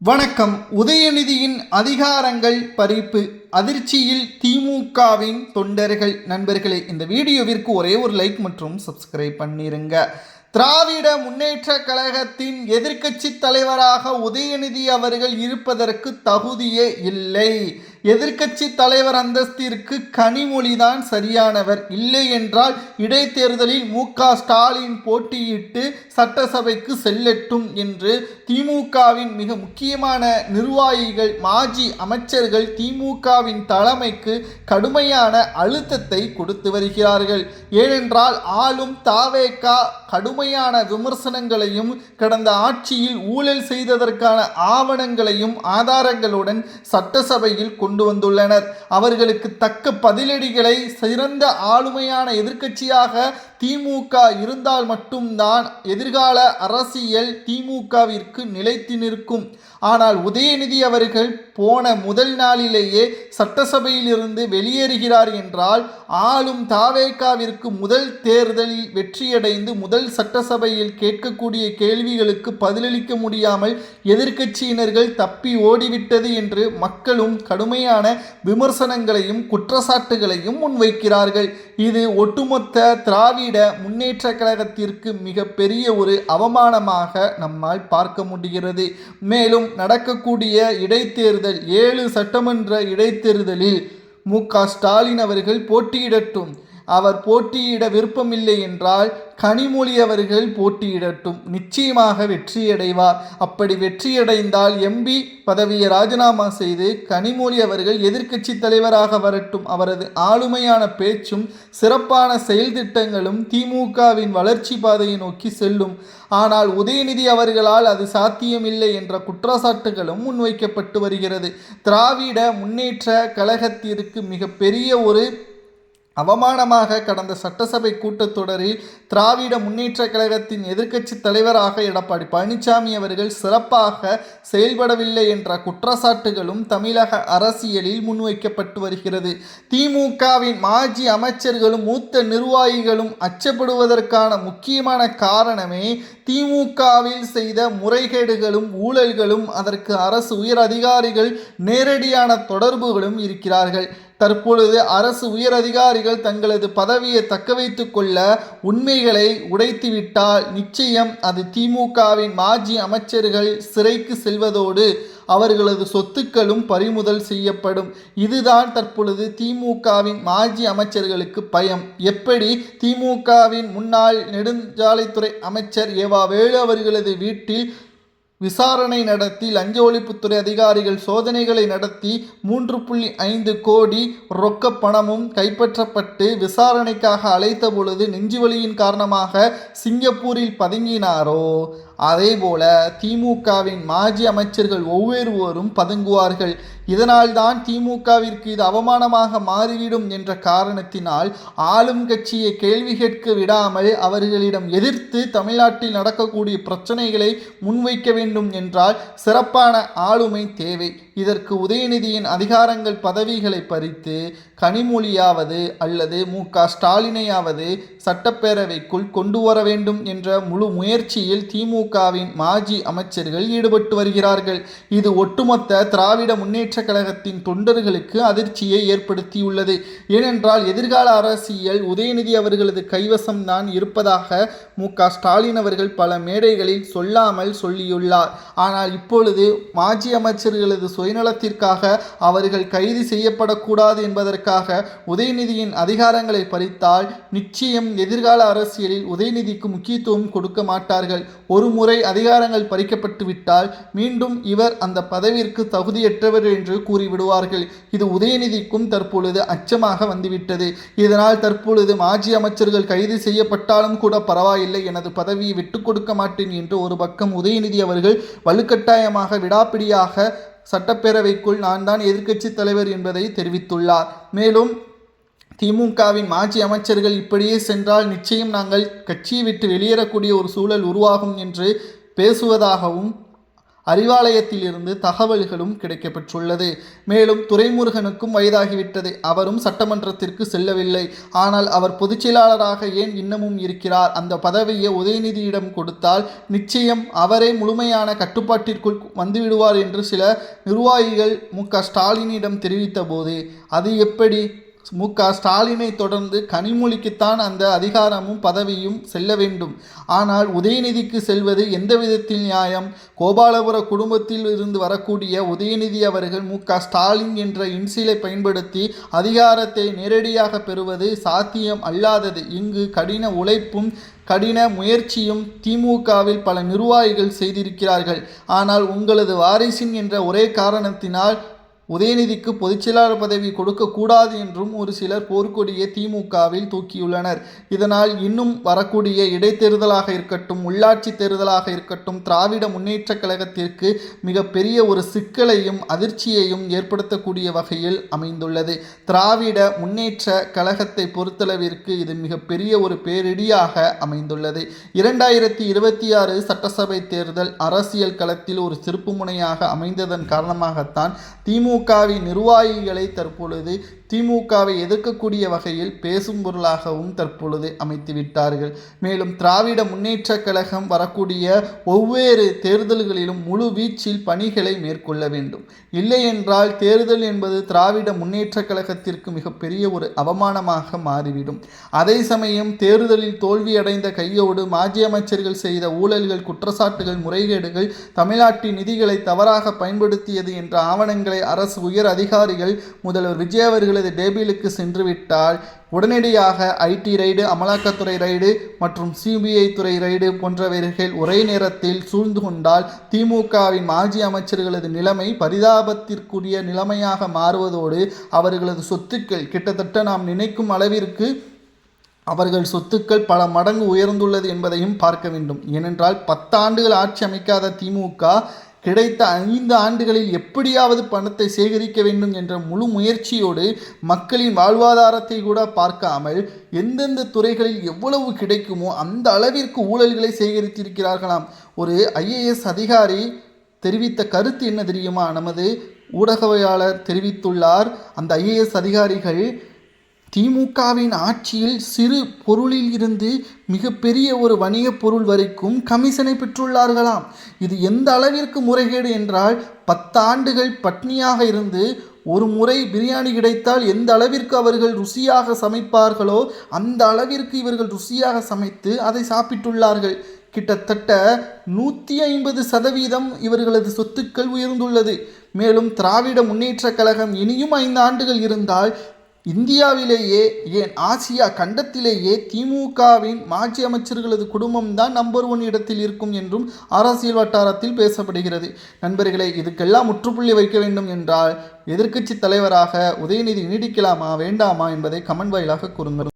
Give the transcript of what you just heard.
வணக்கம். உதயநிதியின் அதிகாரங்கள் பறிப்பு அதிர்ச்சியில் திமுகவின் தொண்டர்கள். நண்பர்களே, இந்த வீடியோவிற்கு ஒரே ஒரு லைக் மற்றும் சப்ஸ்கிரைப் பண்ணிருங்க. திராவிட முன்னேற்ற கழகத்தின் எதிர்க்கட்சி தலைவராக உதயநிதி அவர்கள் இருப்பதற்கு தகுதியே இல்லை. எதிர்க்கட்சி தலைவர் அந்தஸ்திற்கு கனிமொழிதான் சரியானவர். இல்லை என்றால் இடைத்தேர்தலில் மு.க.ஸ்டாலின் போட்டியிட்டு சட்டசபைக்கு செல்லட்டும் என்று திமுகவின் மிக முக்கியமான நிர்வாகிகள், மாஜி அமைச்சர்கள் திமுகவின் தலைமைக்கு கடுமையான அழுத்தத்தை கொடுத்து வருகிறார்கள். ஏனென்றால் ஆளும் தாவேக கடுமையான விமர்சனங்களையும் கடந்த ஆட்சியில் ஊழல் செய்ததற்கான ஆவணங்களையும் ஆதாரங்களுடன் சட்டசபையில் கொண்டு வந்துள்ளனர். அவர்களுக்கு தக்க பதிலடிகளை சிறந்த ஆளுமையான எதிர்க்கட்சியாக திமுக இருந்தால் மட்டும்தான் எதிர்கால அரசியல் திமுகவிற்கு நிலைத்து நிற்கும். ஆனால் உதயநிதி அவர்கள் போன முதல் நாளிலேயே சட்டசபையிலிருந்து வெளியேறுகிறார் என்றால் ஆளும் தாவேகாவிற்கு முதல் தேர்தலில் வெற்றியடைந்து முதல் சட்டசபையில் கேட்கக்கூடிய கேள்விகளுக்கு பதிலளிக்க முடியாமல் எதிர்க்கட்சியினர்கள் தப்பி ஓடிவிட்டது என்று மக்களும் கடுமையான விமர்சனங்களையும் குற்றச்சாட்டுகளையும் முன்வைக்கிறார்கள். இது ஒட்டுமொத்த திராவிட முன்னேற்ற கழகத்திற்கு மிக பெரிய ஒரு அவமானமாக நம்மால் பார்க்க முடிகிறது. மேலும் நடக்கக்கூடிய இடைத்தேர்தல் 7 சட்டமன்ற இடைத்தேர்தலில் மு.க.ஸ்டாலின் அவர்கள் போட்டியிடட்டும். அவர் போட்டியிட விருப்பமில்லை என்றால் கனிமொழி அவர்கள் போட்டியிடட்டும். நிச்சயமாக வெற்றியடைவார். அப்படி வெற்றியடைந்தால் எம்பி பதவியை ராஜினாமா செய்து கனிமொழி அவர்கள் எதிர்க்கட்சி தலைவராக வரட்டும். அவரது ஆளுமையான பேச்சும் சிறப்பான செயல் திட்டங்களும் திமுகவின் வளர்ச்சி பாதையை நோக்கி செல்லும். ஆனால் உதயநிதி அவர்களால் அது சாத்தியமில்லை என்ற குற்றச்சாட்டுகளும் முன்வைக்கப்பட்டு வருகிறது. திராவிட முன்னேற்ற கழகத்திற்கு மிகப்பெரிய ஒரு அவமானமாக கடந்த சட்டசபை கூட்டத்தொடரில் திராவிட முன்னேற்ற கழகத்தின் எதிர்க்கட்சி தலைவராக எடப்பாடி பழனிசாமி அவர்கள் சிறப்பாக செயல்படவில்லை என்ற குற்றச்சாட்டுகளும் தமிழக அரசியலில் முன்வைக்கப்பட்டு வருகிறது. திமுகவின் மாஜி அமைச்சர்களும் மூத்த நிர்வாகிகளும் அச்சப்படுவதற்கான முக்கியமான காரணமே திமுகவில் செய்த முறைகேடுகளும் ஊழல்களும், அதற்கு அரசு உயர் அதிகாரிகள் நேரடியான தொடர்புகளும் இருக்கிறார்கள். தற்பொழுது அரசு உயர் அதிகாரிகள் தங்களது பதவியை தக்க வைத்து கொள்ள உண்மைகளை உடைத்துவிட்டால் நிச்சயம் அது திமுகவின் மாஜி அமைச்சர்கள் சிறைக்கு செல்வதோடு அவர்களது சொத்துக்களும் பறிமுதல் செய்யப்படும். இதுதான் தற்பொழுது திமுகவின் மாஜி அமைச்சர்களுக்கு பயம். எப்படி திமுகவின் முன்னாள் நெடுஞ்சாலைத்துறை அமைச்சர் ஏவா வேலு அவர்களது வீட்டில் விசாரணை நடத்தி லஞ்ச ஒழிப்புத்துறை அதிகாரிகள் சோதனைகளை நடத்தி 3.5 கோடி ரொக்க பணமும் கைப்பற்றப்பட்டு விசாரணைக்காக அழைத்த பொழுது நெஞ்சுவலியின் காரணமாக சிங்கப்பூரில் பதுங்கினாரோ, அதேபோல திமுகவின் மாஜி அமைச்சர்கள் ஒவ்வொருவரும் பதுங்குவார்கள். இதனால்தான் திமுகவிற்கு இது அவமானமாக மாறிவிடும் என்ற காரணத்தினால் ஆளும் கட்சியை கேள்வி கேட்க விடாமல் அவர்களிடம் எதிர்த்து தமிழ்நாட்டில் நடக்கக்கூடிய பிரச்சனைகளை முன்வைக்க வேண்டும் என்றால் சிறப்பான ஆளுமை தேவை. இதற்கு உதயநிதியின் அதிகாரங்கள் பதவிகளை பறித்து கனிமொழியாவது அல்லது மு.க.ஸ்டாலினையாவது சட்டப்பேரவைக்குள் கொண்டு வர வேண்டும் என்ற முழு முயற்சியில் திமுகவின் மாஜி அமைச்சர்கள் ஈடுபட்டு வருகிறார்கள். இது ஒட்டுமொத்த திராவிட முன்னேற்ற கழகத்தின் தொண்டர்களுக்கு அதிர்ச்சியை ஏற்படுத்தியுள்ளது. ஏனென்றால் எதிர்கால அரசியல் உதயநிதி அவர்களது கைவசம்தான் இருப்பதாக மு.க.ஸ்டாலின் அவர்கள் பல மேடைகளில் சொல்லாமல் சொல்லியுள்ளார். ஆனால் இப்பொழுது மாஜி அமைச்சர்களது சுயநலத்திற்காக அவர்கள் கைது செய்யப்படக்கூடாது என்பதற்காக உதயநிதியின் அதிகாரங்களை பறித்தால் நிச்சயம் எதிர்கால அரசியலில் உதயநிதிக்கு முக்கியத்துவம் கொடுக்க மாட்டார்கள். ஒரு முறை அதிகாரங்கள் பறிக்கப்பட்டு விட்டால் மீண்டும் இவர் அந்த பதவிற்கு தகுதியற்றவர் என்று கூறிவிடுவார்கள். இது உதயநிதிக்கும் தற்பொழுது அச்சமாக வந்துவிட்டது. இதனால் தற்பொழுது மாஜி அமைச்சர்கள் கைது செய்யப்பட்டாலும் கூட பரவாயில்லை, எனது பதவியை விட்டுக் கொடுக்க மாட்டேன் என்று ஒரு பக்கம் உதயநிதி அவர்கள் வலுக்கட்டாயமாக விடாப்பிடியாக சட்டப்பேரவைக்குள் நான் தான் எதிர்க்கட்சி தலைவர் என்பதை தெரிவித்துள்ளார். மேலும் திமுகவின் மாஜி அமைச்சர்கள் இப்படியே சென்றால் நிச்சயம் நாங்கள் கட்சியை விட்டு வெளியேறக்கூடிய ஒரு சூழல் உருவாகும் என்று பேசுவதாகவும் அறிவாலயத்திலிருந்து தகவல்களும் கிடைக்கப்பெற்றுள்ளது. மேலும் துரைமுருகனுக்கும் வயதாகிவிட்டது. அவரும் சட்டமன்றத்திற்கு செல்லவில்லை. ஆனால் அவர் பொதுச் செயலாளராக ஏன் இன்னமும் இருக்கிறார்? அந்த பதவியை உதயநிதியிடம் கொடுத்தால் நிச்சயம் அவரே முழுமையான கட்டுப்பாட்டிற்குள் வந்துவிடுவார் என்று சில நிர்வாகிகள் மு.க.ஸ்டாலினிடம் தெரிவித்த போது, அது எப்படி? மு.க.ஸ்டாலினை தொடர்ந்து கனிமொழிக்குத்தான் அந்த அதிகாரமும் பதவியும் செல்ல வேண்டும். ஆனால் உதயநிதிக்கு செல்வது எந்த விதத்தில் நியாயம்? கோபாலபுர குடும்பத்தில் இருந்து வரக்கூடிய உதயநிதி அவர்கள் மு.க.ஸ்டாலின் என்ற இன்சிலை பயன்படுத்தி அதிகாரத்தை நேரடியாக பெறுவது சாத்தியம் அல்லாதது. இங்கு கடின உழைப்பும் கடின முயற்சியும் திமுகவில் பல நிர்வாகிகள் செய்திருக்கிறார்கள். ஆனால் உங்களது வாரிசின் என்ற ஒரே காரணத்தினால் உதயநிதிக்கு பொதுச்செயலாளர் பதவி கொடுக்கக்கூடாது என்றும் ஒரு சிலர் போர்க்கொடியை திமுகவில் தூக்கியுள்ளனர். இதனால் இன்னும் வரக்கூடிய இடைத்தேர்தலாக இருக்கட்டும், உள்ளாட்சி தேர்தலாக இருக்கட்டும், திராவிட முன்னேற்ற கழகத்திற்கு மிகப்பெரிய ஒரு சிக்கலையும் அதிர்ச்சியையும் ஏற்படுத்தக்கூடிய வகையில் அமைந்துள்ளது. திராவிட முன்னேற்ற கழகத்தை பொறுத்தளவிற்கு இது மிகப்பெரிய ஒரு பேரிடியாக அமைந்துள்ளது. 2026 சட்டசபை தேர்தல் அரசியல் களத்தில் ஒரு திருப்பு முனையாக அமைந்ததன் காரணமாகத்தான் திமுகவின் நிர்வாகிகளை தற்பொழுது திமுகவை எதிர்க்கக்கூடிய வகையில் பேசும் பொருளாகவும் தற்பொழுது அமைத்துவிட்டார்கள். மேலும் திராவிட முன்னேற்ற கழகம் வரக்கூடிய ஒவ்வொரு தேர்தல்களிலும் முழு வீச்சில் பணிகளை மேற்கொள்ள வேண்டும். இல்லை என்றால் தேர்தல் என்பது திராவிட முன்னேற்ற கழகத்திற்கு மிகப்பெரிய ஒரு அவமானமாக மாறிவிடும். அதே சமயம் தேர்தலில் தோல்வியடைந்த கையோடு மாஜி அமைச்சர்கள் செய்த ஊழல்கள், குற்றச்சாட்டுகள், முறைகேடுகள், தமிழ்நாட்டின் நிதிகளை தவறாக பயன்படுத்தியது என்ற ஆவணங்களை அரசு உயர் அதிகாரிகள் முதல்வர் விஜய் அவர்களது டேபிளுக்கு சென்றுவிட்டால் உடனடியாக ஐடி ரைடு, அமலாக்கத்துறை ரைடு மற்றும் சிபிஐ துறை ரைடு போன்றவர்கள் ஒரே நேரத்தில் சூழ்ந்து கொண்டால் திமுகவின் மாஜி அமைச்சர்களது நிலைமை பரிதாபத்திற்குரிய நிலைமையாக மாறுவதோடு அவர்களது சொத்துக்கள் கிட்டத்தட்ட நாம் நினைக்கும் அளவிற்கு அவர்கள் சொத்துக்கள் பல மடங்கு உயர்ந்துள்ளது என்பதையும் பார்க்க வேண்டும். ஏனென்றால் 10 ஆண்டுகள் ஆட்சி அமைக்காத திமுக கிடைத்த 5 ஆண்டுகளில் எப்படியாவது பணத்தை சேகரிக்க வேண்டும் என்ற முழு முயற்சியோடு மக்களின் வாழ்வாதாரத்தை கூட பார்க்காமல் எந்தெந்த துறைகளில் எவ்வளவு கிடைக்குமோ அந்த அளவிற்கு ஊழல்களை சேகரித்திருக்கிறார்களாம். ஒரு IAS அதிகாரி தெரிவித்த கருத்து என்ன தெரியுமா? நமது ஊடகவியலாளர் தெரிவித்துள்ளார். அந்த IAS அதிகாரிகள் திமுகவின் ஆட்சியில் சிறு பொருளில் இருந்து மிகப்பெரிய ஒரு வணிக பொருள் வரைக்கும் கமிஷனை பெற்றுள்ளார்களாம். இது எந்த அளவிற்கு முறைகேடு என்றால் 10 ஆண்டுகள் பட்னியாக இருந்து ஒரு முறை பிரியாணி கிடைத்தால் எந்த அளவிற்கு அவர்கள் ருசியாக சமைப்பார்களோ அந்த அளவிற்கு இவர்கள் ருசியாக சமைத்து அதை சாப்பிட்டுள்ளார்கள். கிட்டத்தட்ட 150% இவர்களது சொத்துக்கள் உயர்ந்துள்ளது. மேலும் திராவிட முன்னேற்ற கழகம் இனியும் 5 ஆண்டுகள் இருந்தால் இந்தியாவிலேயே ஏன் ஆசியா கண்டத்திலேயே திமுகவின் மாஜி அமைச்சர்களது குடும்பம்தான் நம்பர் 1 இடத்தில் இருக்கும் என்றும் அரசியல் வட்டாரத்தில் பேசப்படுகிறது. நண்பர்களே, இதுக்கெல்லாம் முற்றுப்புள்ளி வைக்க வேண்டும் என்றால் எதிர்க்கட்சி தலைவராக உதயநிதி நீடிக்கலாமா வேண்டாமா என்பதை கமெண்ட் வாயிலாக கூறுங்கள்.